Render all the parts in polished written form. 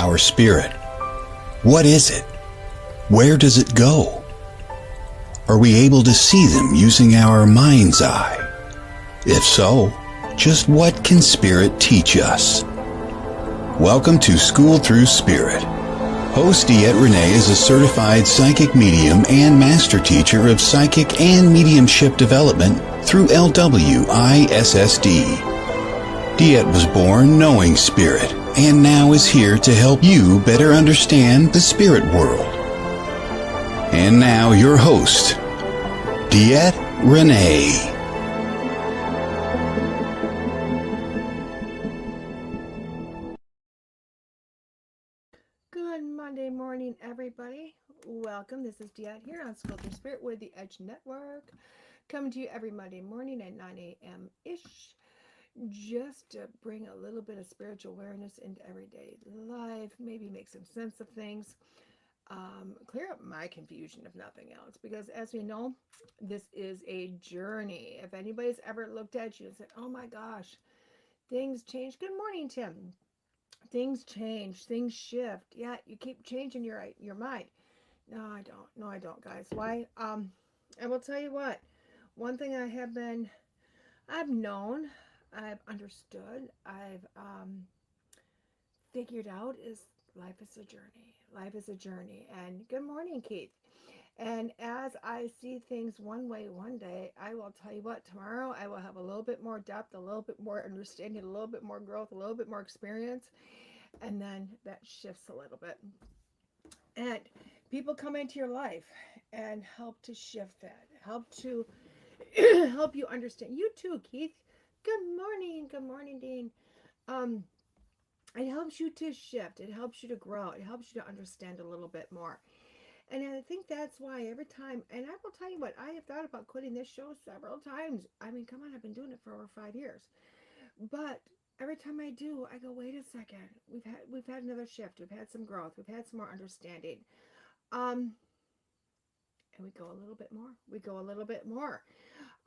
our spirit? What is it? Where does it go? Are we able to see them using our mind's eye? If so, just what can spirit teach us? Welcome to School Through Spirit. Host DeEtte Ranae is a certified psychic medium and master teacher of psychic and mediumship development through LWISSD. DeEtte was born knowing spirit and now is here to help you better understand the spirit world. And now your host, DeEtte Ranae. Good Monday morning, everybody. Welcome. This is DeEtte here on School Through Spirit with the Edge Network. Coming to you every Monday morning at 9 a.m.-ish. Just to bring a little bit of spiritual awareness into everyday life. Maybe make some sense of things. Clear up my confusion, if nothing else. Because as we know, this is a journey. If anybody's ever looked at you and said, oh my gosh, things change. Good morning, Tim. Things change, things shift. Yeah, you keep changing your mind. No, I don't. No, I don't, guys. Why? I will tell you what. One thing I've known, I've understood, I've figured out is life is a journey. Life is a journey. And good morning, Keith. And as I see things one way one day, I will tell you what, tomorrow I will have a little bit more depth, a little bit more understanding, a little bit more growth, a little bit more experience. And then that shifts a little bit. And people come into your life and help to shift that, help to help you understand. You too, Keith. Good morning, Dean. Um, it helps you to shift. It helps you to grow. It helps you to understand a little bit more. And I think that's why every time, and I will tell you what, I have thought about quitting this show several times. I mean, come on, I've been doing it for over 5 years. But every time I do, I go, wait a second. We've had another shift. We've had some growth. We've had some more understanding. And we go a little bit more. We go a little bit more.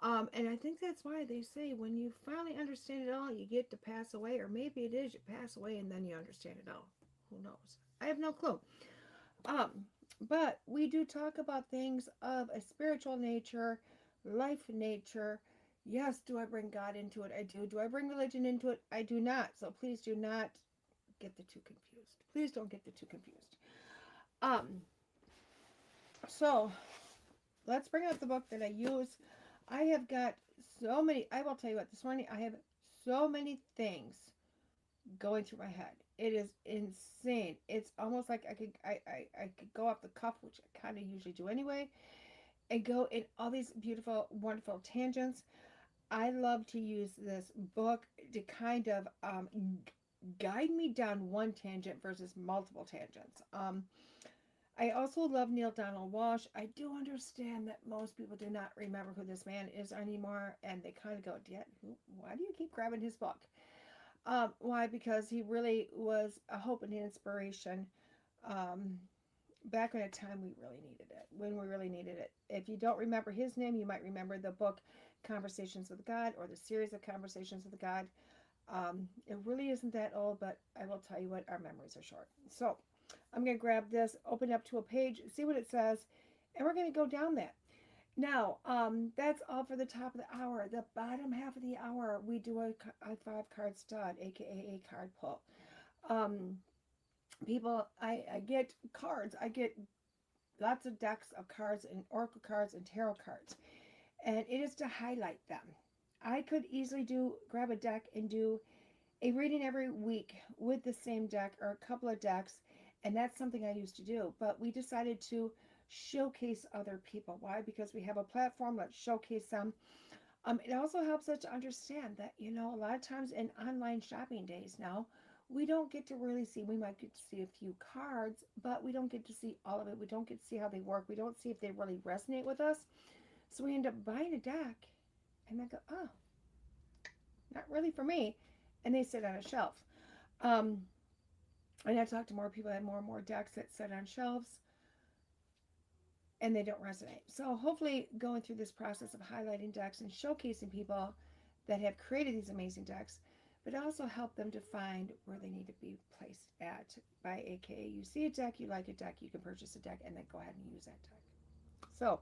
And I think that's why they say when you finally understand it all, you get to pass away. Or maybe it is you pass away and then you understand it all. Who knows? I have no clue. But we do talk about things of a spiritual nature, life nature. Yes, do I bring God into it? I do. Do I bring religion into it? I do not. So please do not get the two confused. Please don't get the two confused. So let's bring up the book that I use. I have got so many. I will tell you what. This morning I have so many things going through my head. It is insane. It's almost like I could go off the cuff, which I kind of usually do anyway, and go in all these beautiful, wonderful tangents. I love to use this book to kind of guide me down one tangent versus multiple tangents. I also love Neil Donald Walsh. I do understand that most people do not remember who this man is anymore, and they kind of go, why do you keep grabbing his book? Why? Because he really was a hope and an inspiration back in a time we really needed it, when we really needed it. If you don't remember his name, you might remember the book Conversations with God or the series of Conversations with God. It really isn't that old, but I will tell you what, our memories are short. So I'm going to grab this, open up to a page, see what it says, and we're going to go down that. Now, that's all for the top of the hour. The bottom half of the hour, we do a 5-card stud, aka a card pull. People, I get cards. I get lots of decks of cards and oracle cards and tarot cards, and it is to highlight them. I could easily grab a deck and do a reading every week with the same deck or a couple of decks, and that's something I used to do. But we decided to showcase other people. Why? Because we have a platform. Let's showcase them. It also helps us to understand that, a lot of times in online shopping days now, we don't get to really see, we might get to see a few cards, but we don't get to see all of it. We don't get to see how they work. We don't see if they really resonate with us. So we end up buying a deck and then go, oh, not really for me. And they sit on a shelf. And I talk to more people that have more and more decks that sit on shelves and they don't resonate. So hopefully going through this process of highlighting decks and showcasing people that have created these amazing decks but also help them to find where they need to be placed at. By AKA, you see a deck, you like a deck, you can purchase a deck and then go ahead and use that deck. So,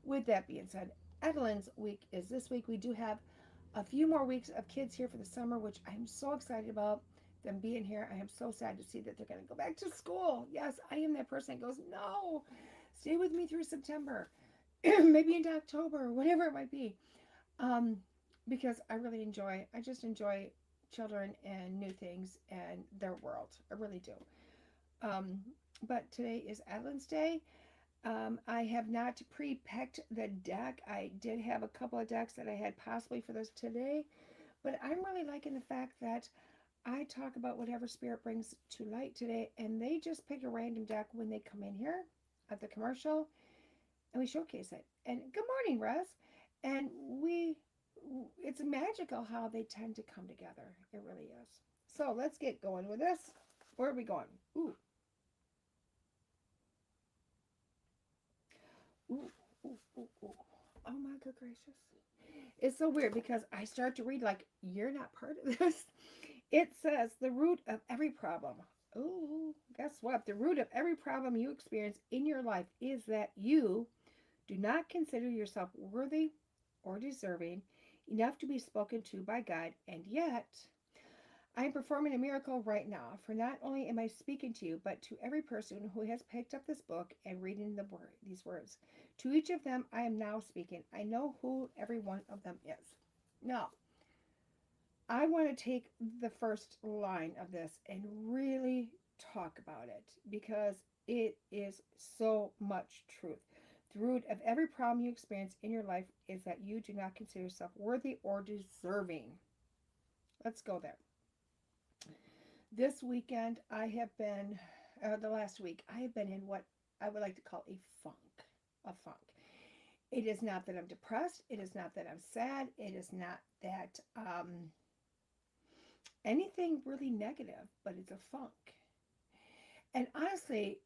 with that being said, Evelyn's week is this week. We do have a few more weeks of kids here for the summer, which I'm so excited about them being here. I am so sad to see that they're going to go back to school. Yes, I am that person that goes, no, stay with me through September, maybe into October, whatever it might be. Um, because I just enjoy children and new things and their world. I really do. Um, but today is Evelyn's Day. I have not pre-picked the deck. I did have a couple of decks that I had possibly for those today, but I'm really liking the fact that I talk about whatever spirit brings to light today, and they just pick a random deck when they come in here at the commercial, and we showcase it. And good morning, Russ. And it's magical how they tend to come together. It really is. So let's get going with this. Where are we going? Ooh, ooh, ooh, ooh, ooh. Oh my good gracious. It's so weird because I start to read like, you're not part of this. It says the root of every problem. Oh, guess what? The root of every problem you experience in your life is that you do not consider yourself worthy or deserving enough to be spoken to by God, and yet I am performing a miracle right now, for not only am I speaking to you, but to every person who has picked up this book and reading these words. To each of them I am now speaking. I know who every one of them is. Now, I want to take the first line of this and really talk about it because it is so much truth. The root of every problem you experience in your life is that you do not consider yourself worthy or deserving. Let's go there. This weekend, the last week, I have been in what I would like to call a funk. A funk. It is not that I'm depressed. It is not that I'm sad. It is not that anything really negative, but it's a funk. And honestly,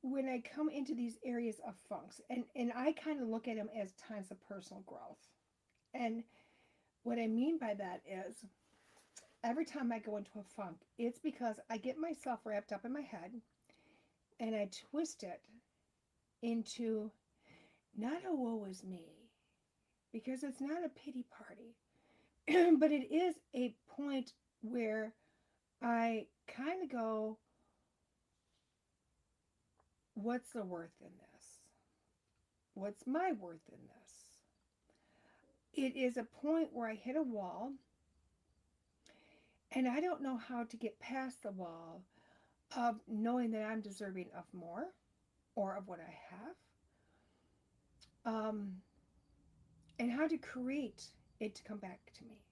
when I come into these areas of funks, and I kind of look at them as times of personal growth. And what I mean by that is every time I go into a funk, it's because I get myself wrapped up in my head and I twist it into not a woe is me, because it's not a pity party, but it is a point where I kind of go, what's the worth in this? What's my worth in this? It is a point where I hit a wall and I don't know how to get past the wall of knowing that I'm deserving of more or of what I have, and how to create it to come back to me.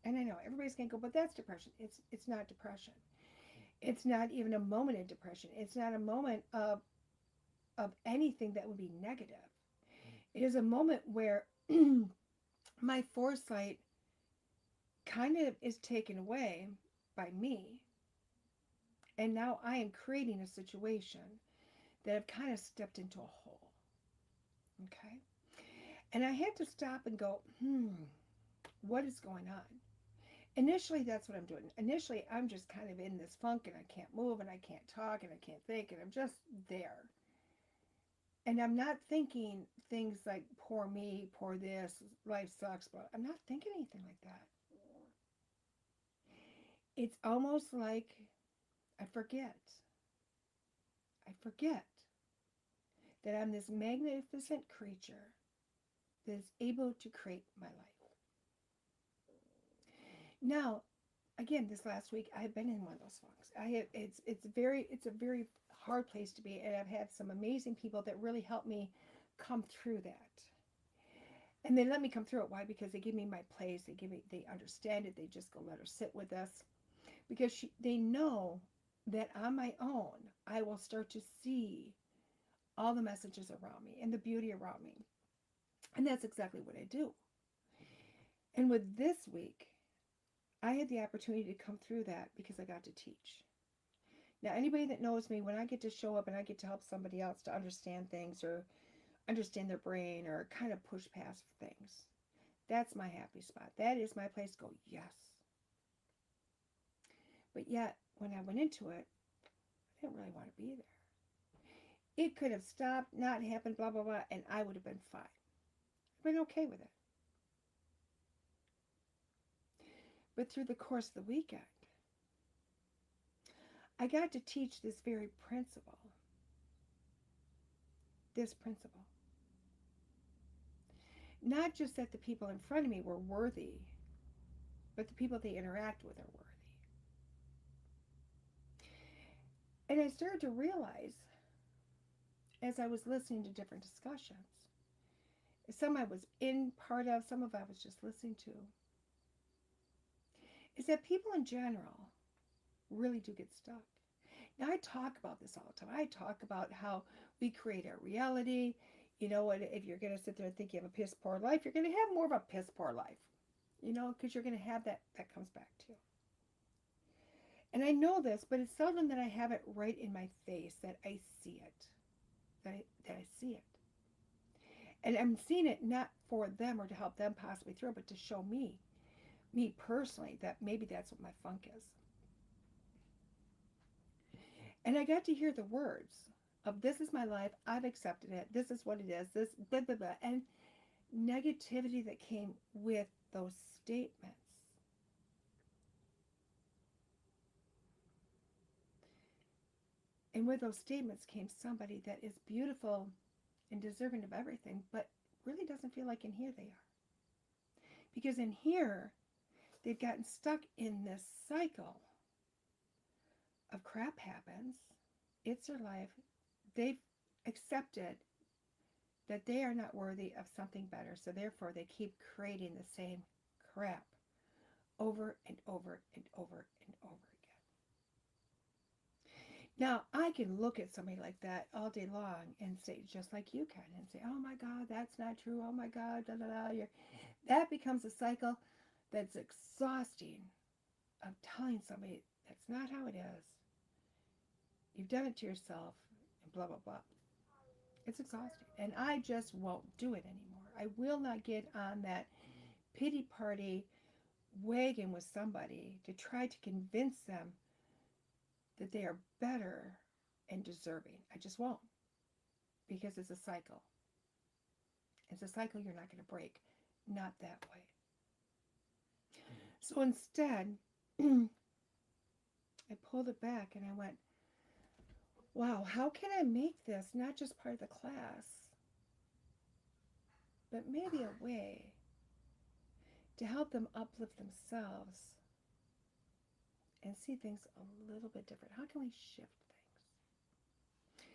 And I know everybody's going to go, but that's depression. It's not depression. It's not even a moment of depression. It's not a moment of anything that would be negative. It is a moment where my foresight kind of is taken away by me. And now I am creating a situation that I've kind of stepped into a hole. Okay? And I had to stop and go, what is going on? Initially, that's what I'm doing. Initially, I'm just kind of in this funk and I can't move and I can't talk and I can't think and I'm just there. And I'm not thinking things like, poor me, poor this, life sucks, but I'm not thinking anything like that. It's almost like I forget. I forget that I'm this magnificent creature that is able to create my life. Now, again, this last week I've been in one of those funks. It's a very hard place to be, and I've had some amazing people that really helped me come through that. And they let me come through it. Why? Because they give me my place. They understand it. They just go, let her sit with us, because they know that on my own I will start to see all the messages around me and the beauty around me. And that's exactly what I do. And with this week, I had the opportunity to come through that because I got to teach. Now, anybody that knows me, when I get to show up and I get to help somebody else to understand things or understand their brain or kind of push past things, that's my happy spot. That is my place to go, yes. But yet, when I went into it, I didn't really want to be there. It could have stopped, not happened, blah, blah, blah, and I would have been fine. I've been okay with it. But through the course of the weekend, I got to teach this very principle. This principle. Not just that the people in front of me were worthy, but the people they interact with are worthy. And I started to realize as I was listening to different discussions, some I was in part of, some of I was just listening to, is that people in general really do get stuck. Now, I talk about this all the time. I talk about how we create our reality. You know, and if you're going to sit there and think you have a piss poor life, you're going to have more of a piss poor life. You know, because you're going to have that comes back to you. And I know this, but it's seldom that I have it right in my face, that I see it. That I see it. And I'm seeing it not for them or to help them possibly through, but to show me personally, that maybe that's what my funk is. And I got to hear the words of this is my life, I've accepted it, this is what it is, this blah, blah, blah, and negativity that came with those statements. And with those statements came somebody that is beautiful and deserving of everything, but really doesn't feel like in here they are. Because in here, they've gotten stuck in this cycle of crap happens. It's their life. They've accepted that they are not worthy of something better. So therefore, they keep creating the same crap over and over and over and over again. Now, I can look at somebody like that all day long and say, just like you can, and say, oh my God, that's not true. Oh my God, da da da. That becomes a cycle that's exhausting of telling somebody that's not how it is. You've done it to yourself, and blah, blah, blah. It's exhausting. And I just won't do it anymore. I will not get on that pity party wagon with somebody to try to convince them that they are better and deserving. I just won't. Because it's a cycle. It's a cycle you're not going to break. Not that way. So instead, I pulled it back and I went, wow, how can I make this not just part of the class, but maybe a way to help them uplift themselves and see things a little bit different? How can we shift things?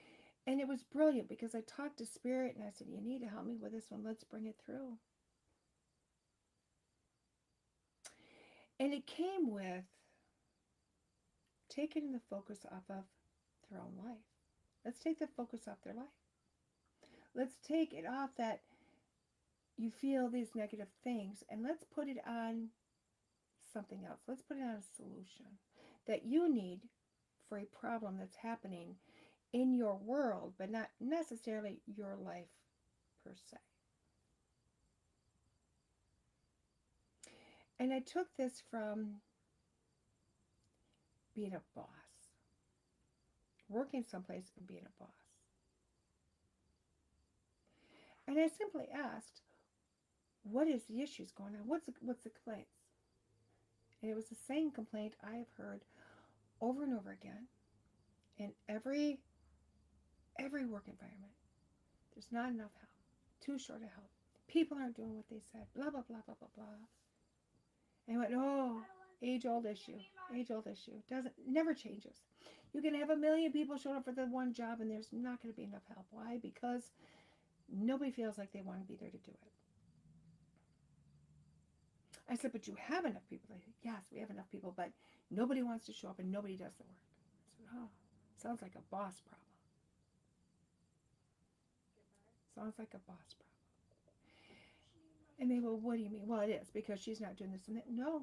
And it was brilliant because I talked to Spirit and I said, you need to help me with this one. Let's bring it through. And it came with taking the focus off of their own life. Let's take the focus off their life. Let's take it off that you feel these negative things and let's put it on something else. Let's put it on a solution that you need for a problem that's happening in your world, but not necessarily your life per se. And I took this from being a boss, working someplace and being a boss. And I simply asked, what is the issues going on? What's the complaints? And it was the same complaint I have heard over and over again in every work environment. There's not enough help. Too short of help. People aren't doing what they said. Blah, blah, blah, blah, blah, blah. And I went, oh, age-old issue. Age-old issue. Never changes. You can have 1 million people showing up for the one job and there's not going to be enough help. Why? Because nobody feels like they want to be there to do it. I said, but you have enough people. They said, yes, we have enough people, but nobody wants to show up and nobody does the work. I said, oh, sounds like a boss problem. Sounds like a boss problem. And they go, what do you mean? Well, it is because she's not doing this and that. No,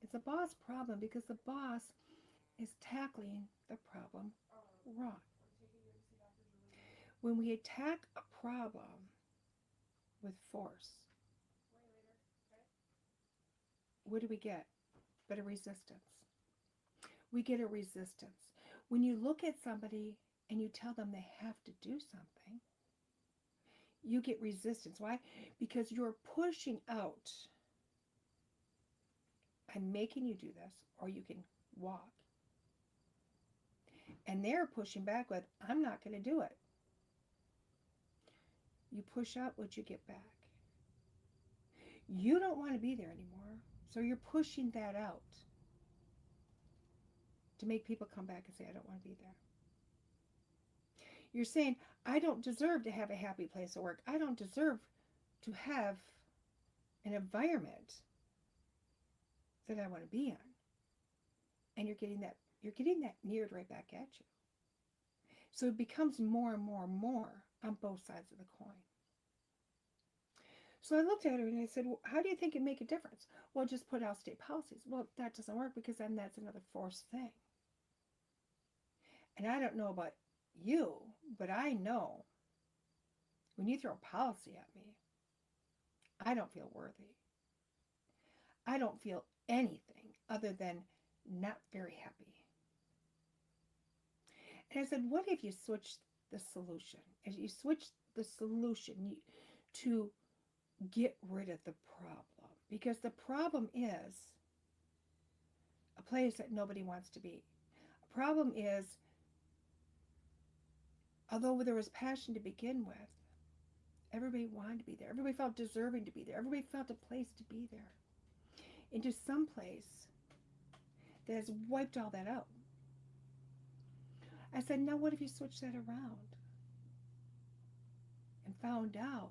it's a boss problem because the boss is tackling the problem wrong. When we attack a problem with force, what do we get? But a resistance. We get a resistance. When you look at somebody and you tell them they have to do something, you get resistance. Why? Because you're pushing out, I'm making you do this, or you can walk. And they're pushing back with, I'm not going to do it. You push out what you get back. You don't want to be there anymore, so you're pushing that out to make people come back and say, I don't want to be there. You're saying, I don't deserve to have a happy place of work. I don't deserve to have an environment that I want to be in. And you're getting that mirrored right back at you. So it becomes more and more and more on both sides of the coin. So I looked at her and I said, well, how do you think it'd make a difference? Well, just put out state policies. Well, that doesn't work because then that's another forced thing. And I don't know about you, but I know when you throw policy at me, I don't feel worthy. I don't feel anything other than not very happy. And I said, what if you switch the solution? If you switch the solution to get rid of the problem, because the problem is a place that nobody wants to be. A problem is, although there was passion to begin with, everybody wanted to be there. Everybody felt deserving to be there. Everybody felt a place to be there. Into some place that has wiped all that out. I said, now what if you switch that around and found out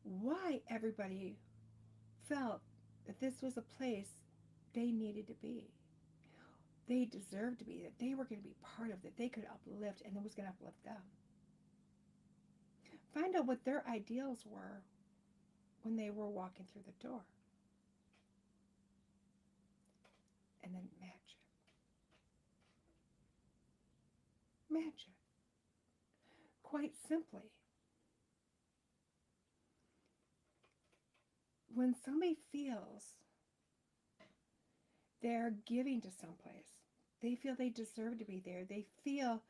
why everybody felt that this was a place they needed to be. They deserved to be, that they were going to be part of it, they could uplift, and it was going to uplift them. Find out what their ideals were when they were walking through the door. And then match it. Match it. Quite simply, when somebody feels they're giving to someplace, they feel they deserve to be there, they feel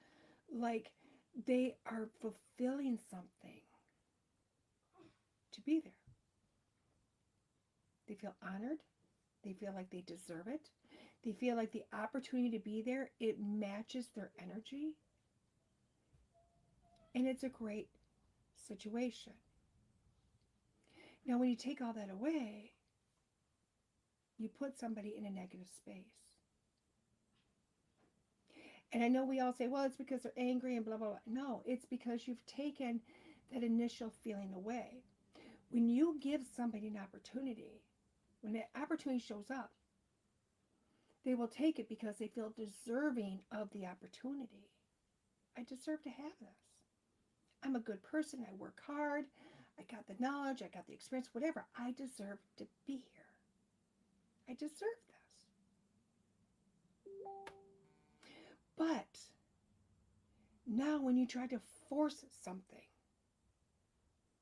like they are fulfilling something to be there. They feel honored. They feel like they deserve it. They feel like the opportunity to be there, it matches their energy. And it's a great situation. Now, when you take all that away, you put somebody in a negative space. And I know we all say, well, it's because they're angry and blah, blah, blah. No, it's because you've taken that initial feeling away. When you give somebody an opportunity, when that opportunity shows up, they will take it because they feel deserving of the opportunity. I deserve to have this. I'm a good person. I work hard. I got the knowledge. I got the experience, whatever. I deserve to be here. I deserve this. But now when you try to force something,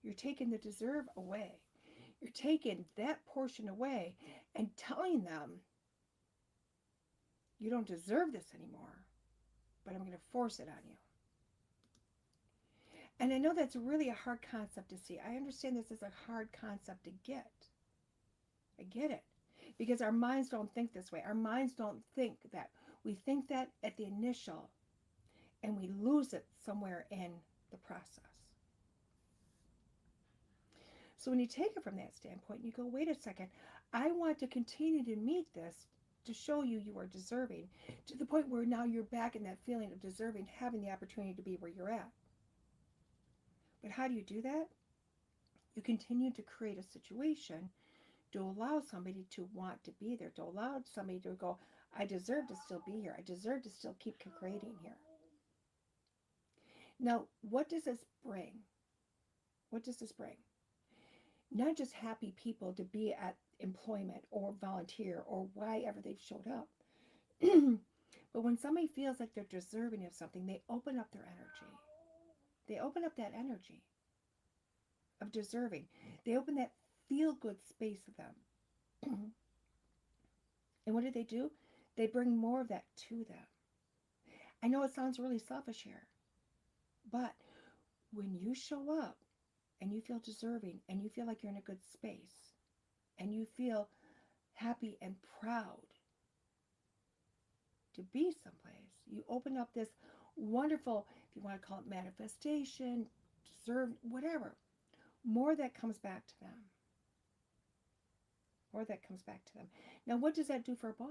you're taking the deserve away. You're taking that portion away and telling them, you don't deserve this anymore, but I'm going to force it on you. And I know that's really a hard concept to see. I understand this is a hard concept to get. I get it. Because our minds don't think this way. Our minds don't think that. We think that at the initial, and we lose it somewhere in the process. So when you take it from that standpoint, you go, wait a second, I want to continue to meet this to show you you are deserving, to the point where now you're back in that feeling of deserving, having the opportunity to be where you're at. But how do you do that? You continue to create a situation to allow somebody to want to be there, to allow somebody to go, I deserve to still be here. I deserve to still keep creating here. Now, what does this bring? What does this bring? Not just happy people to be at employment or volunteer or why ever they've showed up. But when somebody feels like they're deserving of something, they open up their energy. They open up that energy of deserving. They open that feel-good space of them. And what do? They bring more of that to them. I know it sounds really selfish here, but when you show up and you feel deserving and you feel like you're in a good space and you feel happy and proud to be someplace, you open up this wonderful, if you want to call it manifestation, deserved, whatever, more that comes back to them. More that comes back to them. Now, what does that do for a boss?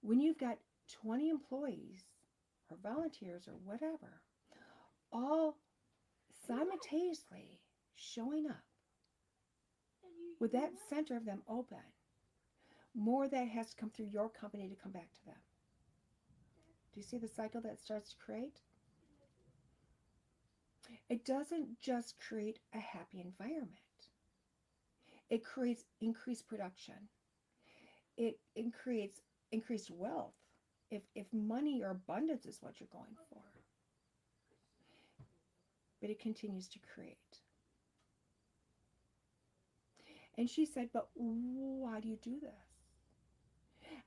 When you've got 20 employees or volunteers or whatever, all simultaneously showing up with that center of them open, more that has to come through your company to come back to them. Do you see the cycle that starts to create? It doesn't just create a happy environment. It creates increased production. It creates increased wealth. If money or abundance is what you're going for. But it continues to create. And she said, but why do you do this?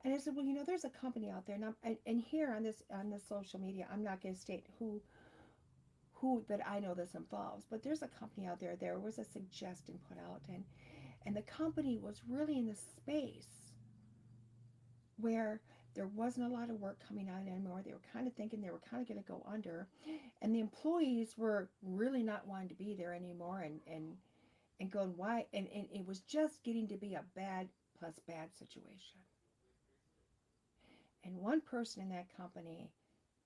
And I said, well, there's a company out there, and here on this social media, I'm not going to state who that I know this involves, but there's a company out there. There was a suggestion put out, and the company was really in the space where there wasn't a lot of work coming out anymore. They were kind of thinking they were kind of going to go under, and the employees were really not wanting to be there anymore, and going why, and it was just getting to be a bad plus bad situation. And one person in that company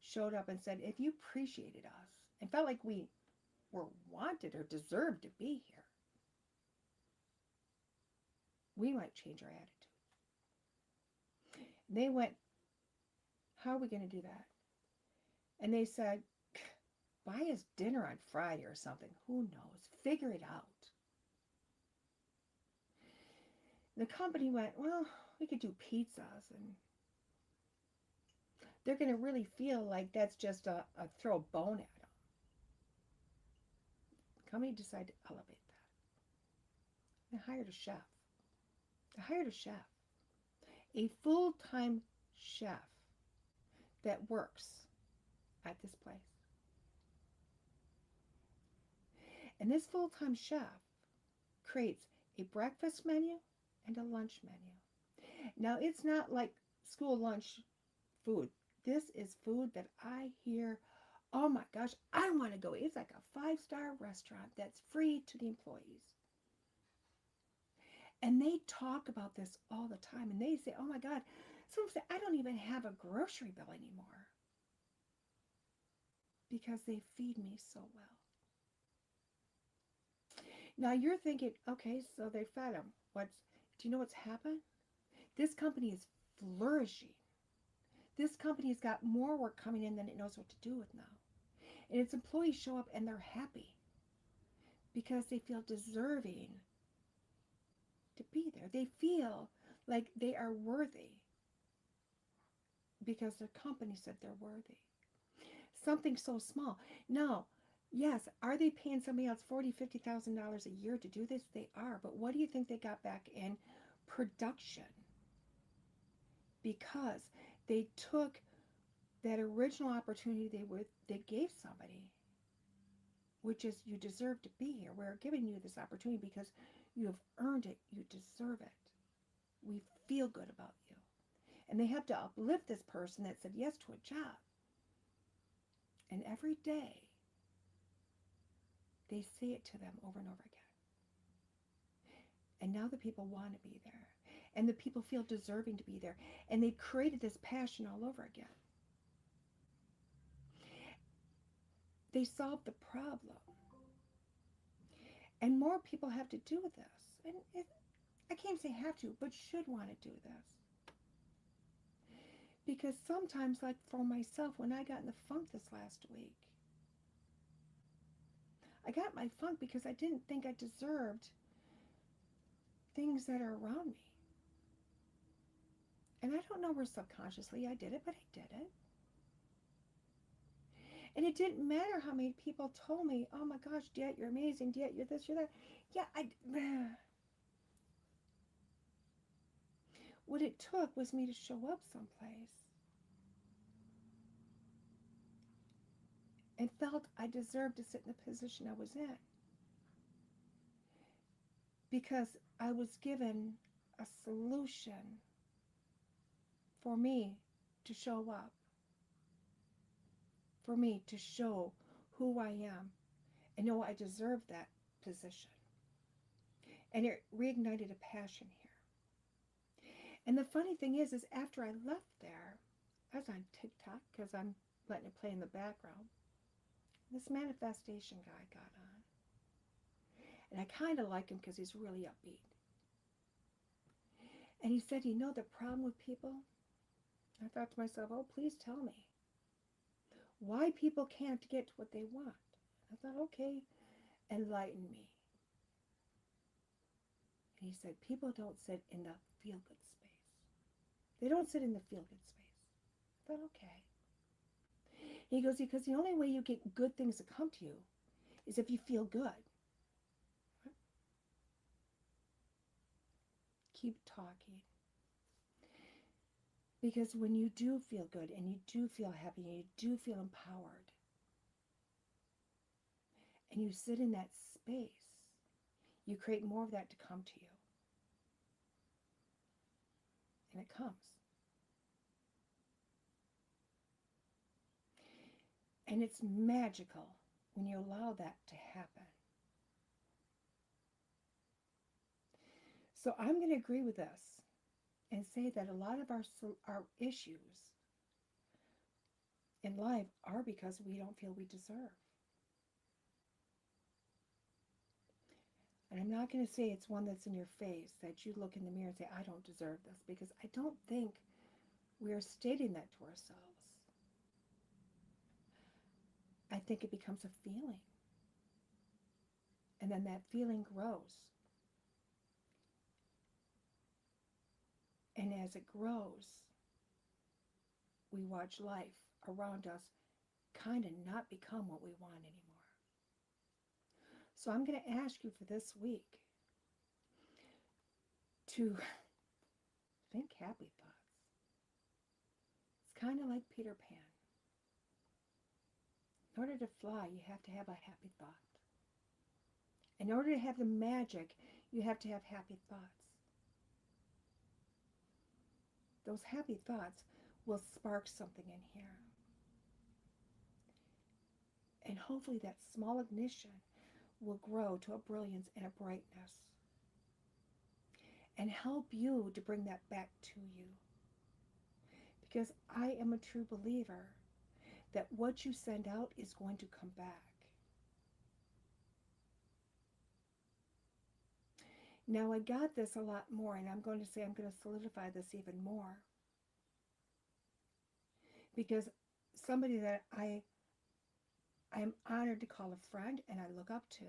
showed up and said, if you appreciated us and felt like we were wanted or deserved to be here, we might change our attitude. And they went, how are we going to do that? And they said, buy us dinner on Friday or something. Who knows? Figure it out. The company went, well, we could do pizzas, and they're going to really feel like that's just a throw a bone at them. The company decided to elevate that. They hired a chef. A full-time chef that works at this place. And this full-time chef creates a breakfast menu and a lunch menu. Now, it's not like school lunch food. This is food that I hear, oh my gosh, I want to go. It's like a 5-star restaurant that's free to the employees. And they talk about this all the time. And they say, oh my God, some say, I don't even have a grocery bill anymore because they feed me so well. Now you're thinking, okay, so they fed them. Do you know what's happened? This company is flourishing. This company's got more work coming in than it knows what to do with now. And its employees show up and they're happy because they feel deserving to be there. They feel like they are worthy because their company said they're worthy. Something so small. Now, yes, are they paying somebody else $40,000, $50,000 a year to do this? They are. But what do you think they got back in production? Because they took that original opportunity they gave somebody, which is you deserve to be here. We're giving you this opportunity because you have earned it. You deserve it. We feel good about you. And they have to uplift this person that said yes to a job. And every day, they say it to them over and over again. And now the people want to be there. And the people feel deserving to be there. And they created this passion all over again. They solved the problem. And more people have to do this. And I can't say have to, but should want to do this. Because sometimes, like for myself, when I got in the funk this last week, I got my funk because I didn't think I deserved things that are around me. And I don't know where subconsciously I did it, but I did it. And it didn't matter how many people told me, oh my gosh, DeEtte, you're amazing. DeEtte, you're this, you're that. Yeah, what it took was me to show up someplace and felt I deserved to sit in the position I was in because I was given a solution for me to show up, for me to show who I am and know I deserve that position. And it reignited a passion here. And the funny thing is after I left there, I was on TikTok because I'm letting it play in the background. This manifestation guy got on. And I kind of like him because he's really upbeat. And he said, you know the problem with people? I thought to myself, oh, please tell me. Why people can't get to what they want. I thought, okay, enlighten me. And he said, people don't sit in the feel-good space. They don't sit in the feel-good space. I thought, okay. He goes, because the only way you get good things to come to you is if you feel good. Keep talking. Because when you do feel good and you do feel happy and you do feel empowered and you sit in that space, you create more of that to come to you. And it comes. And it's magical when you allow that to happen. So I'm going to agree with this and say that a lot of our issues in life are because we don't feel we deserve. And I'm not going to say it's one that's in your face, that you look in the mirror and say, I don't deserve this, because I don't think we are stating that to ourselves. I think it becomes a feeling. And then that feeling grows. And as it grows, we watch life around us kind of not become what we want anymore. So I'm going to ask you for this week to think happy thoughts. It's kind of like Peter Pan. In order to fly, you have to have a happy thought. In order to have the magic, you have to have happy thoughts. Those happy thoughts will spark something in here. And hopefully that small ignition will grow to a brilliance and a brightness and help you to bring that back to you. Because I am a true believer that what you send out is going to come back. Now I got this a lot more, and I'm going to say I'm going to solidify this even more. Because somebody that I am honored to call a friend and I look up to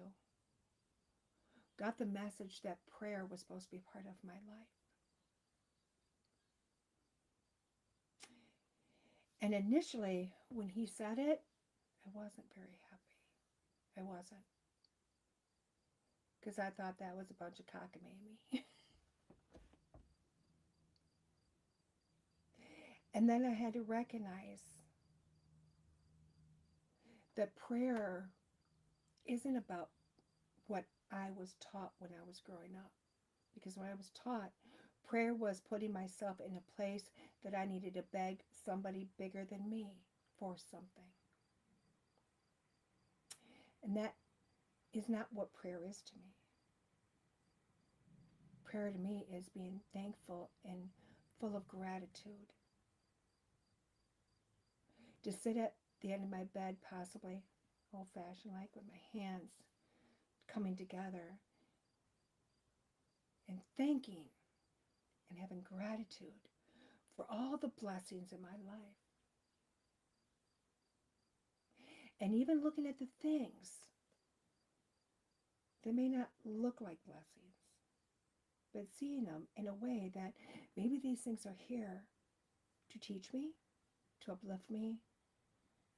got the message that prayer was supposed to be part of my life. And initially, when he said it, I wasn't very happy. I wasn't. Because I thought that was a bunch of cockamamie. And then I had to recognize that prayer isn't about what I was taught when I was growing up. Because when I was taught, prayer was putting myself in a place that I needed to beg somebody bigger than me for something. And that is not what prayer is to me. Prayer to me is being thankful and full of gratitude. To sit at the end of my bed, possibly old-fashioned, like with my hands coming together and thanking and having gratitude for all the blessings in my life. And even looking at the things that may not look like blessings, but seeing them in a way that maybe these things are here to teach me, to uplift me,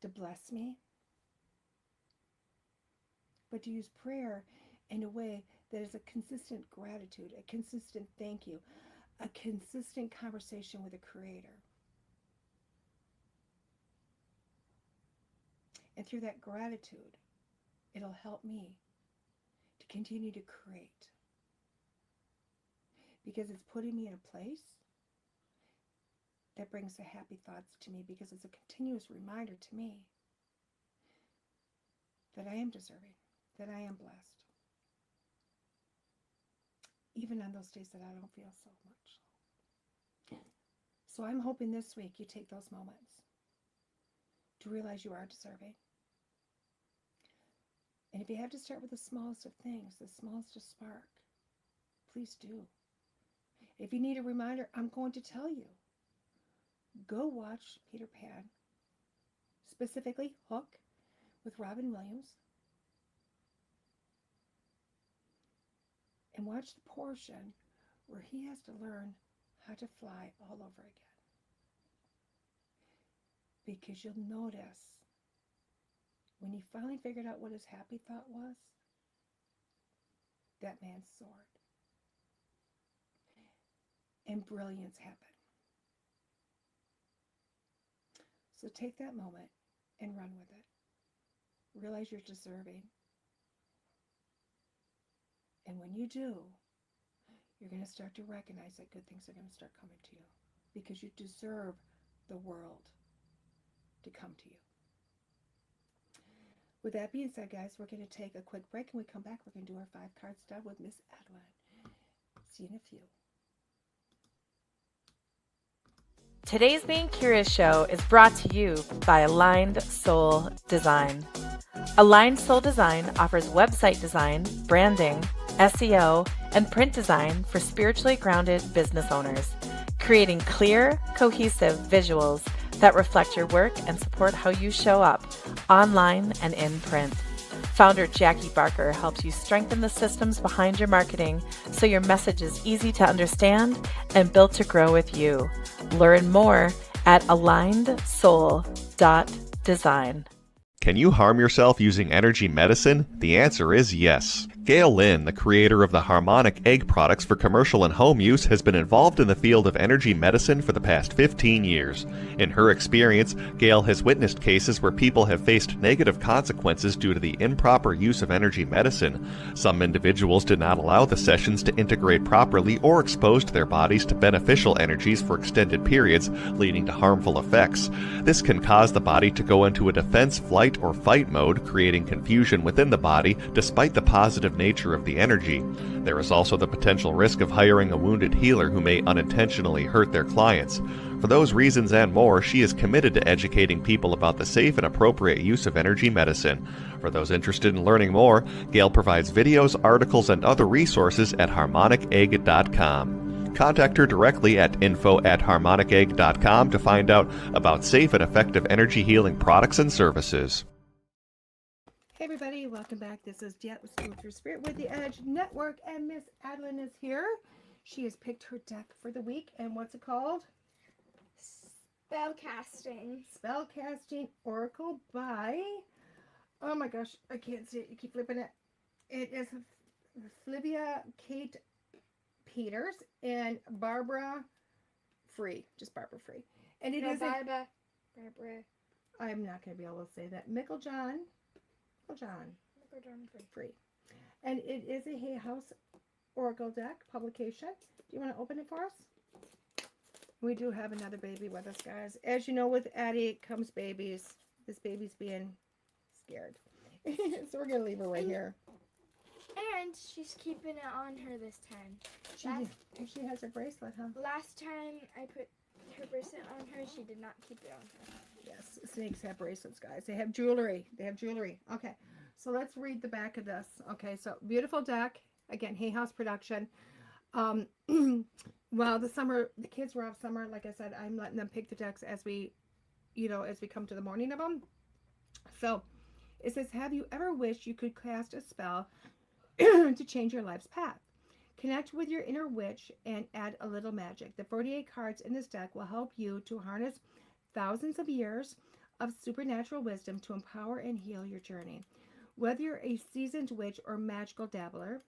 to bless me, but to use prayer in a way that is a consistent gratitude, a consistent thank you, a consistent conversation with the Creator. And through that gratitude, it'll help me to continue to create, because it's putting me in a place that brings the happy thoughts to me, because it's a continuous reminder to me that I am deserving, that I am blessed, even on those days that I don't feel so much. So I'm hoping this week you take those moments to realize you are deserving. And if you have to start with the smallest of things, the smallest of spark, please do. If you need a reminder, I'm going to tell you. Go watch Peter Pan, specifically Hook with Robin Williams, and watch the portion where he has to learn how to fly all over again. Because you'll notice when he finally figured out what his happy thought was, that man soared. And brilliance happened. So take that moment and run with it. Realize you're deserving. And when you do, you're going to start to recognize that good things are going to start coming to you, because you deserve the world to come to you. With that being said, guys, we're going to take a quick break. And when we come back, we're going to do our 5-card stud with Miss Adeline. See you in a few. Today's Being Curious show is brought to you by Aligned Soul Design. Aligned Soul Design offers website design, branding, SEO, and print design for spiritually grounded business owners, creating clear, cohesive visuals that reflect your work and support how you show up online and in print. Founder Jackie Barker helps you strengthen the systems behind your marketing so your message is easy to understand and built to grow with you. Learn more at alignedsoul.design. Can you harm yourself using energy medicine? The answer is yes. Gail Lynn, the creator of the Harmonic Egg products for commercial and home use, has been involved in the field of energy medicine for the past 15 years. In her experience, Gail has witnessed cases where people have faced negative consequences due to the improper use of energy medicine. Some individuals did not allow the sessions to integrate properly or exposed their bodies to beneficial energies for extended periods, leading to harmful effects. This can cause the body to go into a defense, flight, or fight mode, creating confusion within the body despite the positive nature of the energy. There is also the potential risk of hiring a wounded healer who may unintentionally hurt their clients. For those reasons and more, she is committed to educating people about the safe and appropriate use of energy medicine. For those interested in learning more, Gail provides videos, articles, and other resources at harmonicegg.com. Contact her directly at info@harmonicegg.com to find out about safe and effective energy healing products and services. Hey everybody, welcome back. This is DeEtte with Thru Spirit with the Edge Network, and Miss Adeline is here. She has picked her deck for the week, and what's it called? Spellcasting Oracle by, oh my gosh, I can't see it. You keep flipping it. It is Flavia Kate Peters and Barbara Free, just Barbara Free. And it is Barbara. I'm not going to be able to say that. Michael John Free. And it is a Hay House Oracle deck publication. Do you want to open it for us? We do have another baby with us, guys. As you know, with Addie comes babies. This baby's being scared. So we're going to leave her right here. And she's keeping it on her this time. She has her bracelet, huh? Last time I put her bracelet on her, she did not keep it on her. Yes, snakes have bracelets, guys. They have jewelry. Okay, so let's read the back of this. Okay, so beautiful deck. Again, Hay House production. Well, the kids were off summer. Like I said, I'm letting them pick the decks as we come to the morning of them. So it says, have you ever wished you could cast a spell to change your life's path? Connect with your inner witch and add a little magic. The 48 cards in this deck will help you to harness thousands of years of supernatural wisdom to empower and heal your journey. Whether you're a seasoned witch or magical dabbler,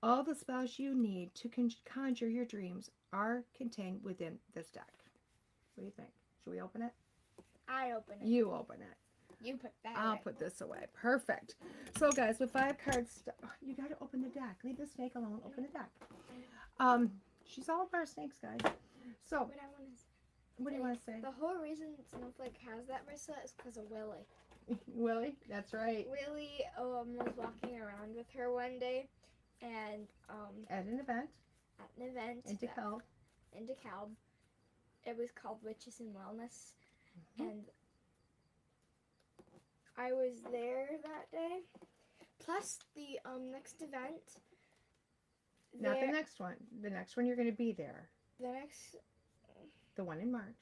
All the spells you need to conjure your dreams are contained within this deck. What do you think? Should we open it? I open it. You open it. You put that I'll away. put this away. Perfect. So guys, with 5 cards, you got to open the deck. Leave the snake alone. Open the deck. She's all about our snakes, guys. So, What I want to say. what do you want to say? The whole reason Snowflake has that bracelet is because of Willie. Willie? That's right. Willie was walking around with her one day, and At an event at an event in DeKalb. in DeKalb. It was called Witches and Wellness, Mhm. and I was there that day. Plus the next event. Not the next one. The next one you're going to be there. The next The one in March.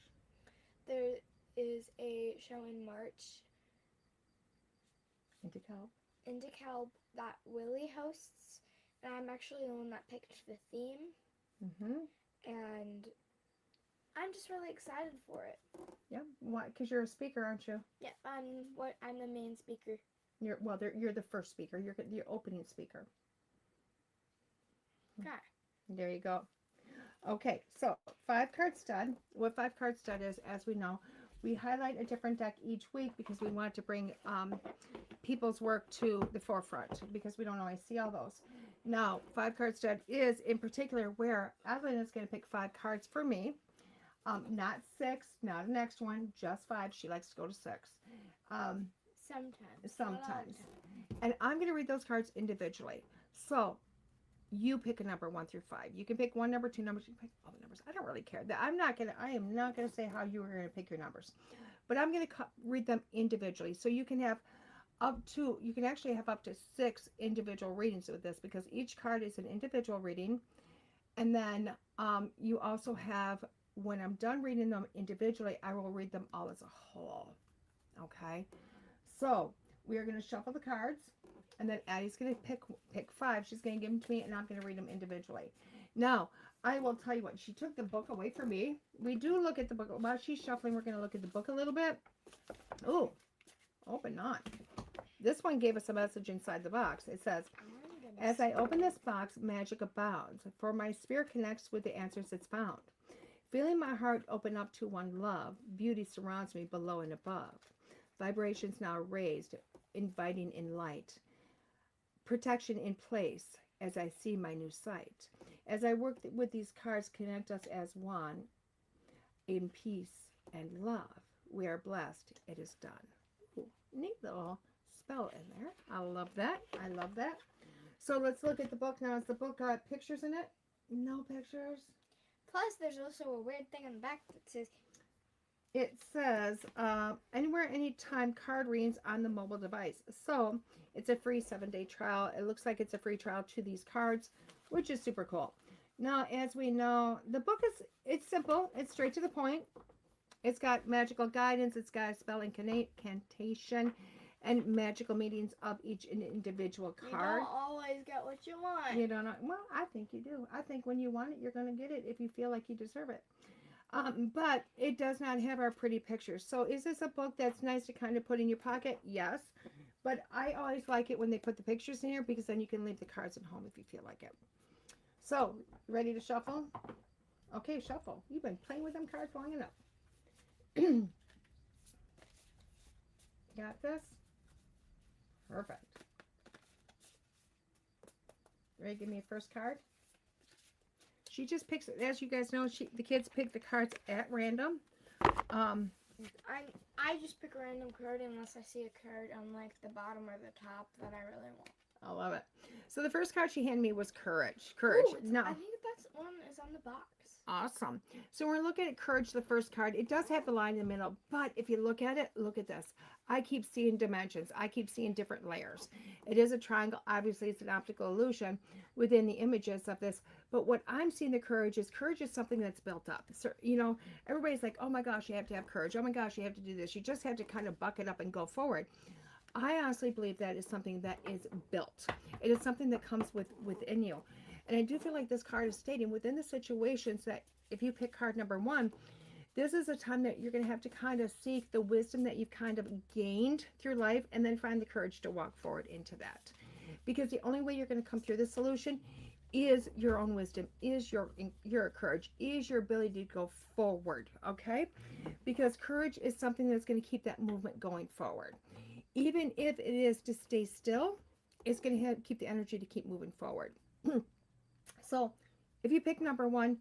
there is a show in March In DeKalb. in DeKalb that Willie hosts, and I'm actually the one that picked the theme, Mm-hmm. and I'm just really excited for it. Yeah. Why? Because you're a speaker, aren't you? Yeah, I'm the main speaker. You're the first speaker. You're the opening speaker. Okay. There you go. Okay, so 5 card stud. What 5 card stud is, as we know, we highlight a different deck each week because we want to bring people's work to the forefront because we don't always see all those. Now, 5 card stud is in particular where Evelyn is going to pick 5 cards for me. Not 6, not the next one, just 5. She likes to go to 6. Sometimes. And I'm going to read those cards individually. So, you pick a number 1 through 5. You can pick 1 number, 2 numbers. You can pick all the numbers. I don't really care. I am not going to say how you are going to pick your numbers, but I'm going to read them individually. So you can have you can actually have up to 6 individual readings with this because each card is an individual reading. And then you also have, when I'm done reading them individually, I will read them all as a whole. Okay. So we are going to shuffle the cards. And then Addie's going to pick 5. She's going to give them to me, and I'm going to read them individually. Now, I will tell you what. She took the book away from me. We do look at the book. While she's shuffling, we're going to look at the book a little bit. Oh, open not. This one gave us a message inside the box. It says, as I open this box, magic abounds, for my spirit connects with the answers it's found. Feeling my heart open up to one love, beauty surrounds me below and above. Vibrations now raised, inviting in light. Protection in place as I see my new sight. As I work with these cards, connect us as one in peace and love. We are blessed. It is done. Ooh, neat little spell in there. I love that. I love that. So let's look at the book now. Has the book got pictures in it? No pictures. Plus, there's also a weird thing on the back that says, it says anywhere, anytime card readings on the mobile device. So it's a free 7-day trial. It looks like it's a free trial to these cards, which is super cool. Now, as we know, the book it's simple. It's straight to the point. It's got magical guidance. It's got a spell incantation and magical meanings of each individual card. You don't always get what you want. You don't know. Well, I think you do. I think when you want it, you're going to get it if you feel like you deserve it. But it does not have our pretty pictures. So is this a book that's nice to kind of put in your pocket? Yes. But I always like it when they put the pictures in here because then you can leave the cards at home if you feel like it. So, ready to shuffle? Okay, shuffle. You've been playing with them cards long enough. Got this? Perfect. Ready to give me a first card? She just picks, as you guys know, the kids pick the cards at random. I just pick a random card unless I see a card on like the bottom or the top that I really want. I love it. So the first card she handed me was Courage. Courage. Ooh, No. I think that's one is on the box. Awesome. So we're looking at Courage, the first card. It does have the line in the middle, but if you look at it, look at this. I keep seeing dimensions. I keep seeing different layers. It is a triangle. Obviously, it's an optical illusion within the images of this. But what I'm seeing the courage is something that's built up. So, you know, everybody's like, oh my gosh, you have to have courage. Oh my gosh, you have to do this. You just have to kind of buck it up and go forward. I honestly believe that is something that is built. It is something that comes within you. And I do feel like this card is stating within the situations that if you pick card number 1, this is a time that you're going to have to kind of seek the wisdom that you've kind of gained through life and then find the courage to walk forward into that. because the only way you're going to come through the solution is your own wisdom, is your courage, is your ability to go forward, okay? Because courage is something that's going to keep that movement going forward. Even if it is to stay still, it's going to keep the energy to keep moving forward. So if you pick number 1,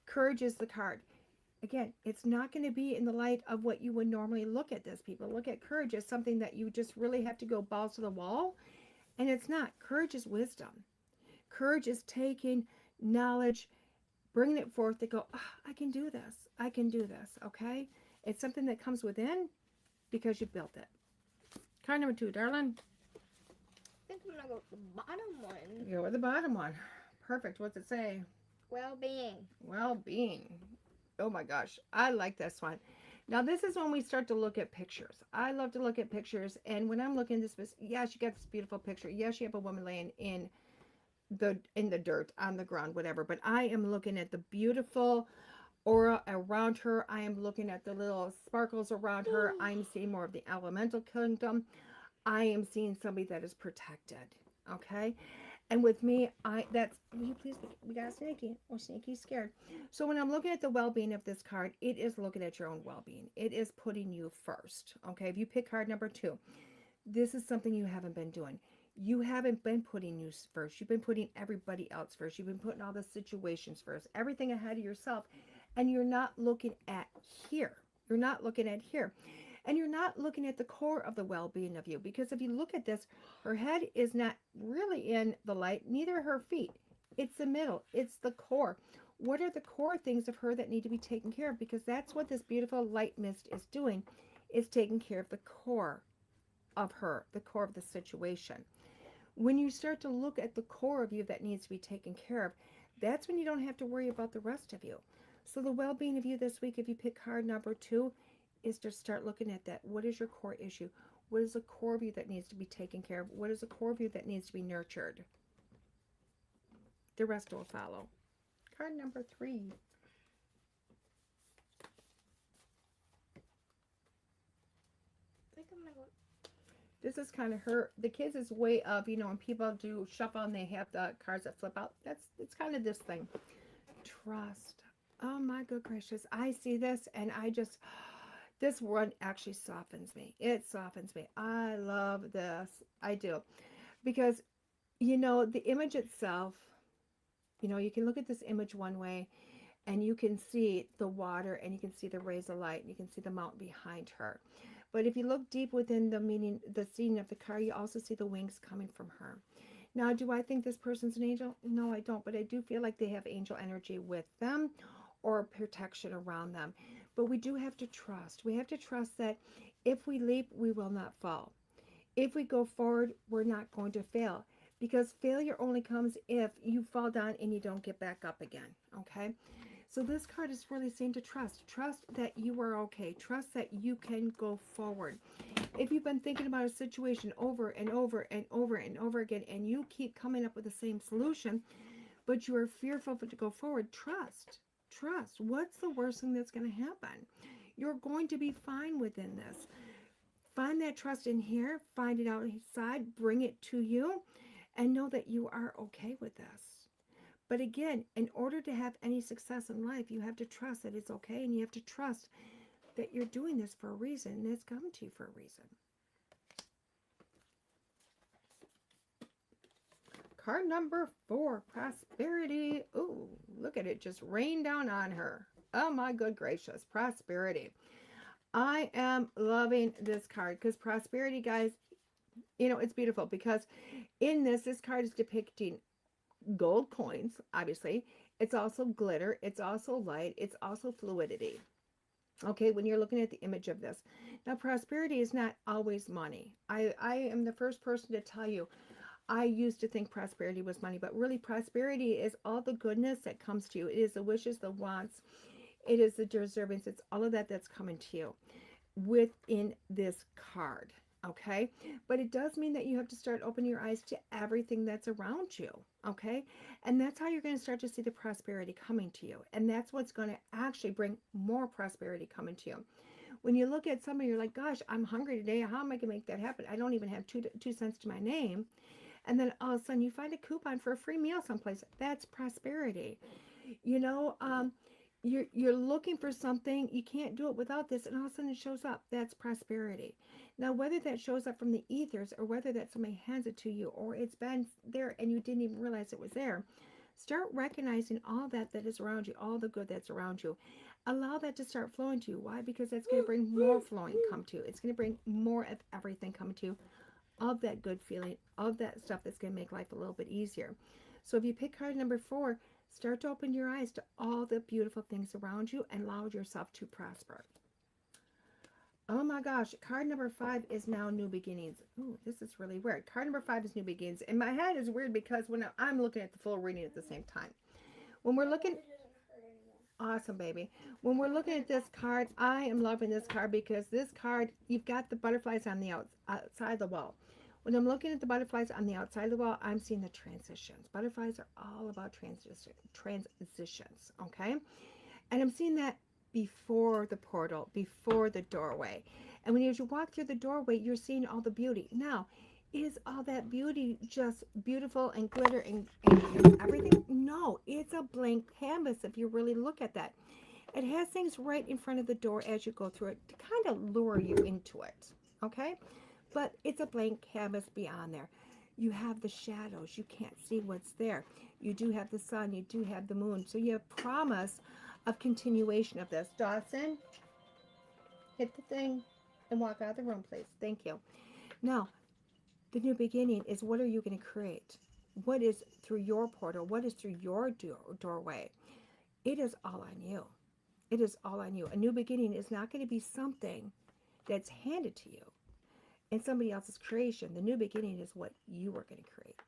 courage is the card. Again, it's not going to be in the light of what you would normally look at this. People look at courage as something that you just really have to go balls to the wall, and it's not. Courage is wisdom. Courage is taking knowledge, bringing it forth to go, oh, I can do this. I can do this, okay? It's something that comes within because you built it. Card number 2, darling. I think I'm going to go with the bottom one. Go with the bottom one. Perfect. What's it say? Well-being. Well-being. Oh my gosh, I like this one. Now this is when we start to look at pictures. I love to look at pictures, and when I'm looking at this, yes, you got this beautiful picture. Yes, you have a woman laying in the dirt, on the ground, whatever. But I am looking at the beautiful aura around her. I am looking at the little sparkles around her. I'm seeing more of the elemental kingdom. I am seeing somebody that is protected. Okay. And with me, will you please, we got Snaky. Oh, Snaky's scared. So when I'm looking at the well-being of this card, it is looking at your own well-being. It is putting you first. Okay. If you pick card number 2, this is something you haven't been doing. You haven't been putting you first. You've been putting everybody else first. You've been putting all the situations first, everything ahead of yourself. And you're not looking at here. You're not looking at here. And you're not looking at the core of the well-being of you. Because if you look at this, her head is not really in the light, neither her feet. It's the middle. It's the core. What are the core things of her that need to be taken care of? Because that's what this beautiful light mist is doing, is taking care of the core of her, the core of the situation. When you start to look at the core of you that needs to be taken care of, that's when you don't have to worry about the rest of you. So the well-being of you this week, if you pick card number 2, is to start looking at that. What is your core issue? What is the core of you that needs to be taken care of? What is the core of you that needs to be nurtured? The rest will follow. Card number 3. I think I'm going to go. This is kind of the kids' way of, when people do shuffle and they have the cards that flip out. It's kind of this thing. Trust. Oh my good gracious. I see this and this one actually softens me. It softens me. I love this. I do. Because, the image itself, you can look at this image one way and you can see the water and you can see the rays of light and you can see the mountain behind her. But if you look deep within the scene of the car, you also see the wings coming from her. Now, do I think this person's an angel? No, I don't. But I do feel like they have angel energy with them or protection around them. But we do have to trust. We have to trust that if we leap, we will not fall. If we go forward, we're not going to fail. Because failure only comes if you fall down and you don't get back up again. Okay? So this card is really saying to trust. Trust that you are okay. Trust that you can go forward. If you've been thinking about a situation over and over and over and over again, and you keep coming up with the same solution, but you are fearful to go forward, trust. Trust. What's the worst thing that's going to happen? You're going to be fine within this. Find that trust in here. Find it outside. Bring it to you. And know that you are okay with this. But again, in order to have any success in life, you have to trust that it's okay, and you have to trust that you're doing this for a reason, and it's coming to you for a reason. Card number 4, prosperity. Ooh, look at it, just rain down on her. Oh my good gracious, prosperity. I am loving this card because prosperity, guys, it's beautiful because in this card is depicting gold coins, obviously. It's also glitter. It's also light. It's also fluidity. Okay, when you're looking at the image of this. Now, prosperity is not always money. I am the first person to tell you, I used to think prosperity was money, but really prosperity is all the goodness that comes to you. It is the wishes, the wants. It is the deservings. It's all of that that's coming to you within this card. Okay, but it does mean that you have to start opening your eyes to everything that's around you. Okay, and that's how you're going to start to see the prosperity coming to you, and that's what's going to actually bring more prosperity coming to you. When you look at somebody, you're like, gosh, I'm hungry today. How am I going to make that happen? I don't even have two cents to my name. and then all of a sudden you find a coupon for a free meal someplace. That's prosperity. You know, you're looking for something, you can't do it without this, and all of a sudden it shows up. That's prosperity. Now, whether that shows up from the ethers or whether that somebody hands it to you or it's been there and you didn't even realize it was there, start recognizing all that is around you, all the good that's around you. Allow that to start flowing to you. Why? Because that's going to bring more flowing come to you. It's going to bring more of everything coming to you, of that good feeling, of that stuff that's going to make life a little bit easier. So if you pick card number 4, start to open your eyes to all the beautiful things around you and allow yourself to prosper. Oh my gosh, card number 5 is now new beginnings. Oh, this is really weird. Card number 5 is new beginnings. And my head is weird because when I'm looking at the full reading at the same time. When we're looking... Awesome, baby. When we're looking at this card, I am loving this card because this card, you've got the butterflies on the outside of the wall. When I'm looking at the butterflies on the outside of the wall, I'm seeing the transitions. Butterflies are all about transitions, okay? And I'm seeing that before the portal, before the doorway. And when you walk through the doorway, you're seeing all the beauty. Now, is all that beauty just beautiful and glitter and everything? No, it's a blank canvas if you really look at that. It has things right in front of the door as you go through it to kind of lure you into it, okay? But it's a blank canvas beyond there. You have the shadows. You can't see what's there. You do have the sun. You do have the moon. So you have promise of continuation of this. Dawson, hit the thing and walk out of the room, please. Thank you. Now, the new beginning is, what are you going to create? What is through your portal? What is through your doorway? It is all on you. It is all on you. A new beginning is not going to be something that's handed to you in somebody else's creation. The new beginning is what you are going to create.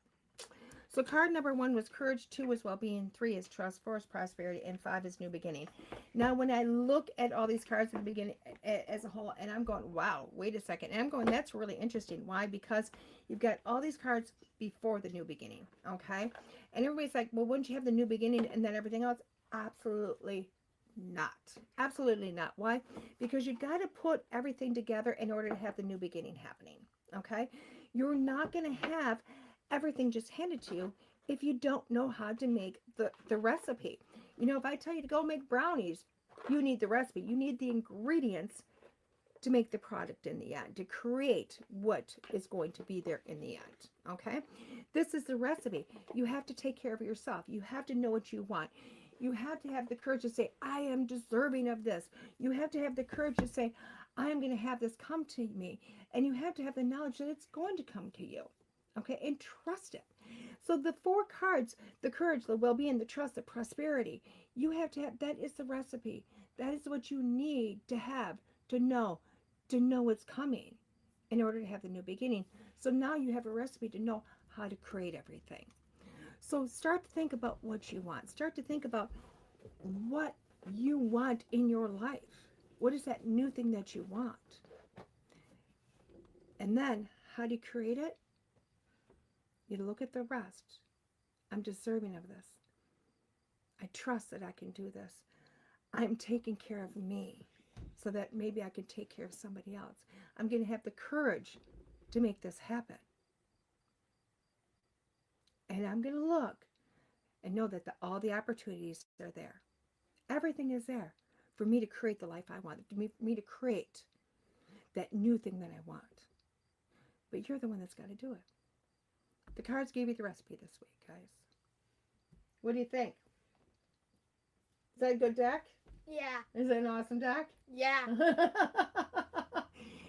So card number 1 was courage, 2 is well-being, 3 is trust, 4 is prosperity, and 5 is new beginning. Now, when I look at all these cards at the beginning as a whole, and I'm going, wow, wait a second. And I'm going, that's really interesting. Why? Because you've got all these cards before the new beginning, okay? And everybody's like, well, wouldn't you have the new beginning and then everything else? Absolutely not. Absolutely not. Why? Because you've got to put everything together in order to have the new beginning happening, okay? You're not going to have everything just handed to you if you don't know how to make the recipe. You know, if I tell you to go make brownies, you need the recipe. You need the ingredients to make the product in the end, to create what is going to be there in the end, okay? This is the recipe. You have to take care of yourself. You have to know what you want. You have to have the courage to say, I am deserving of this. You have to have the courage to say, I am going to have this come to me. And you have to have the knowledge that it's going to come to you. Okay, and trust it. So the 4 cards, the courage, the well-being, the trust, the prosperity, you have to have, that is the recipe. That is what you need to have, to know it's coming in order to have the new beginning. So now you have a recipe to know how to create everything. So start to think about what you want. Start to think about what you want in your life. What is that new thing that you want? And then, how do you create it? You look at the rest. I'm deserving of this. I trust that I can do this. I'm taking care of me so that maybe I can take care of somebody else. I'm going to have the courage to make this happen. And I'm going to look and know that all the opportunities are there. Everything is there for me to create the life I want, for me to create that new thing that I want. But you're the one that's got to do it. The cards gave you the recipe this week, guys. What do you think? Is that a good deck? Yeah. Is that an awesome deck? Yeah.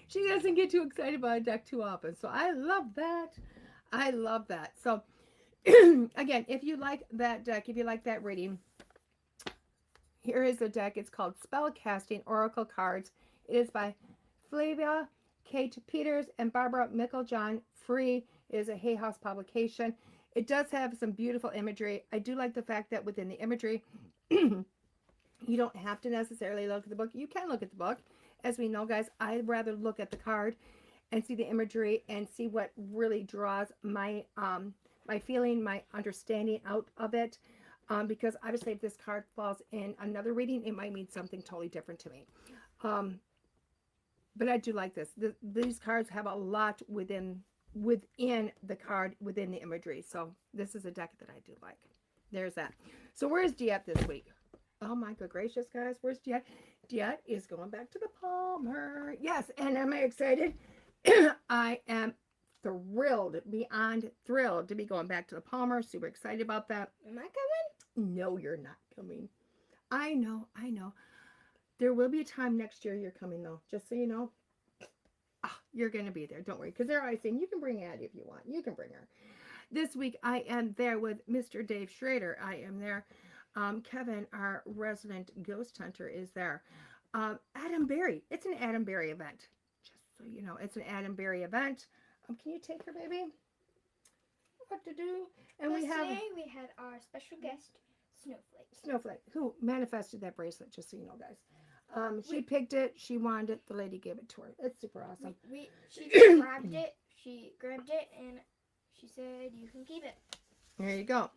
She doesn't get too excited about a deck too often. So I love that. I love that. So again, if you like that deck, if you like that reading, here is the deck. It's called Spellcasting Oracle Cards. It is by Flavia Kate Peters and Barbara Micklejohn. Free. It is a Hay House publication. It does have some beautiful imagery. I do like the fact that within the imagery, you don't have to necessarily look at the book. You can look at the book. As we know, guys, I'd rather look at the card and see the imagery and see what really draws my my feeling, my understanding out of it. Because obviously if this card falls in another reading, it might mean something totally different to me. But I do like this. These cards have a lot within within the card, within the imagery. So this is a deck that I do like. There's that. So where's DeEtte this week? Oh my good gracious, guys. Where's DeEtte? DeEtte is going back to the Palmer. Yes, and am I excited? I am thrilled, beyond thrilled to be going back to the Palmer. Super excited about that. Am I coming? No, you're not coming. I know. There will be a time next year you're coming, though. Just so you know. You're going to be there. Don't worry. Because they're always saying, you can bring Addie if you want. You can bring her. This week, I am there with Mr. Dave Schrader. I am there. Kevin, our resident ghost hunter, is there. Adam Berry. It's an Adam Berry event. Just so you know, it's an Adam Berry event. Can you take her, baby? What to do? And Today we had our special guest, Snowflake, who manifested that bracelet, just so you know, guys. She picked it. She wanted it. The lady gave it to her. It's super awesome. She grabbed it. She grabbed it, and she said, you can keep it. There you go.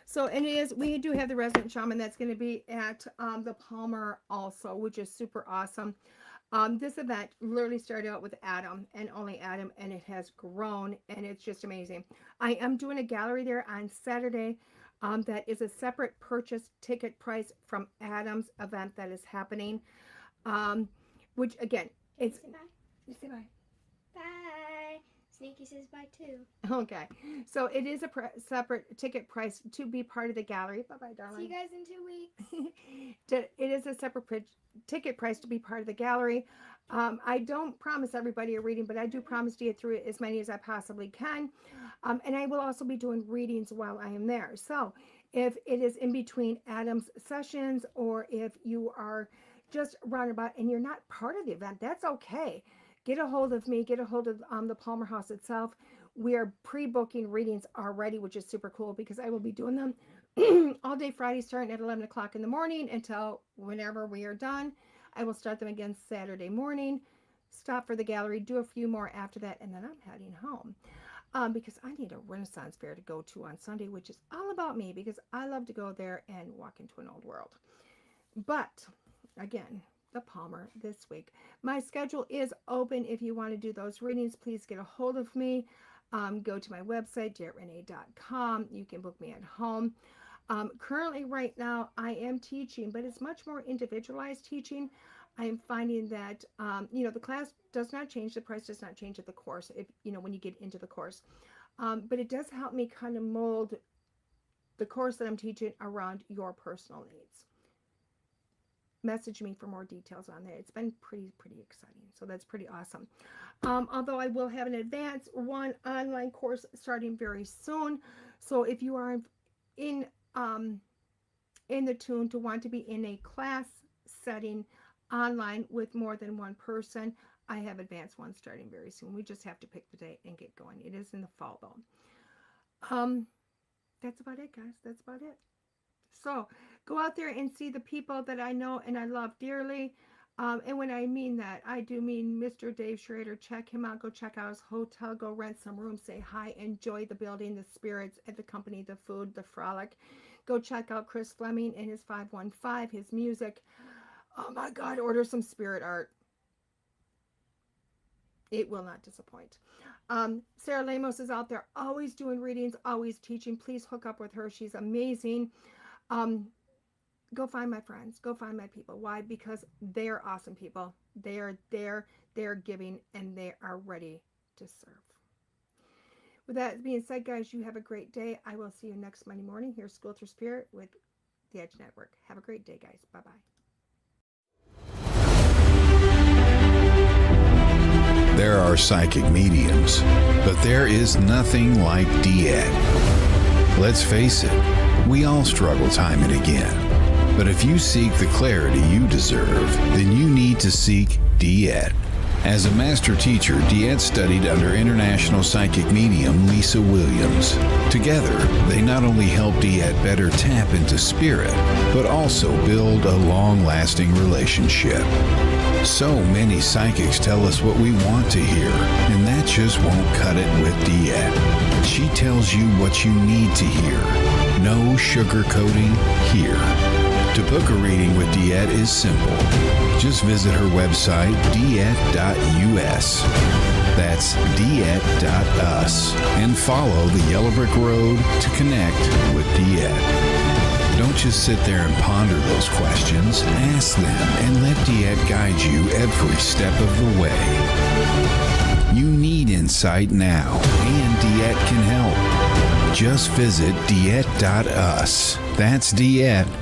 So, and we do have the resident shaman that's going to be at the Palmer also, which is super awesome. This event literally started out with Adam and only Adam, and it has grown, and it's just amazing. I am doing a gallery there on Saturday. That is a separate purchase ticket price from Adam's event that is happening. Which again, it's... Say bye. You say bye. Bye. Sneaky says bye too. Okay. So it is a separate ticket price to be part of the gallery. Bye-bye, darling. See you guys in 2 weeks. It is a separate ticket price to be part of the gallery. I don't promise everybody a reading, but I do promise to get through as many as I possibly can. And I will also be doing readings while I am there. So if it is in between Adam's sessions, or if you are just roundabout and you're not part of the event, that's okay. Get a hold of me. Get a hold of the Palmer House itself. We are pre-booking readings already, which is super cool because I will be doing them all day Friday, starting at 11 o'clock in the morning until whenever we are done. I will start them again Saturday morning, stop for the gallery, do a few more after that, and then I'm heading home because I need a Renaissance fair to go to on Sunday, which is all about me because I love to go there and walk into an old world. But again, the Palmer this week. My schedule is open. If you want to do those readings, please get a hold of me. Go to my website, DeEtteRanae.com. You can book me at home. Currently, right now, I am teaching, but it's much more individualized teaching. I am finding that, the class does not change. The price does not change at the course, when you get into the course. But it does help me kind of mold the course that I'm teaching around your personal needs. Message me for more details on that. It's been pretty exciting. So that's pretty awesome. Although I will have an advanced one online course starting very soon. So if you are in the tune to want to be in a class setting online with more than one person, I have advanced one starting very soon. We just have to pick the date and get going. It is in the fall though. That's about it, guys. That's about it. So go out there and see the people that I know and I love dearly. And when I mean that, I do mean Mr. Dave Schrader. Check him out. Go check out his hotel. Go rent some rooms. Say hi. Enjoy the building, the spirits at the company, the food, the frolic. Go check out Chris Fleming and his 515, his music. Oh my God, order some spirit art. It will not disappoint. Sarah Lamos is out there always doing readings, always teaching. Please hook up with her. She's amazing. Go find my friends. Go find my people. Why? Because they're awesome people. They are there. They're giving, and they are ready to serve. With that being said, guys, you have a great day. I will see you next Monday morning here, School Through Spirit with the Edge Network. Have a great day, guys. Bye-bye. There are psychic mediums, but there is nothing like DeEtte. Let's face it, we all struggle time and again. But if you seek the clarity you deserve, then you need to seek DeEtte. As a master teacher, DeEtte studied under international psychic medium Lisa Williams. Together, they not only help DeEtte better tap into spirit, but also build a long-lasting relationship. So many psychics tell us what we want to hear, and that just won't cut it with DeEtte. She tells you what you need to hear. No sugarcoating here. To book a reading with DeEtte is simple. Just visit her website, DeEtte.us. That's DeEtte.us. And follow the Yellow Brick Road to connect with DeEtte. Don't just sit there and ponder those questions. Ask them and let DeEtte guide you every step of the way. You need insight now, and DeEtte can help. Just visit DeEtte.us. That's DeEtte.us.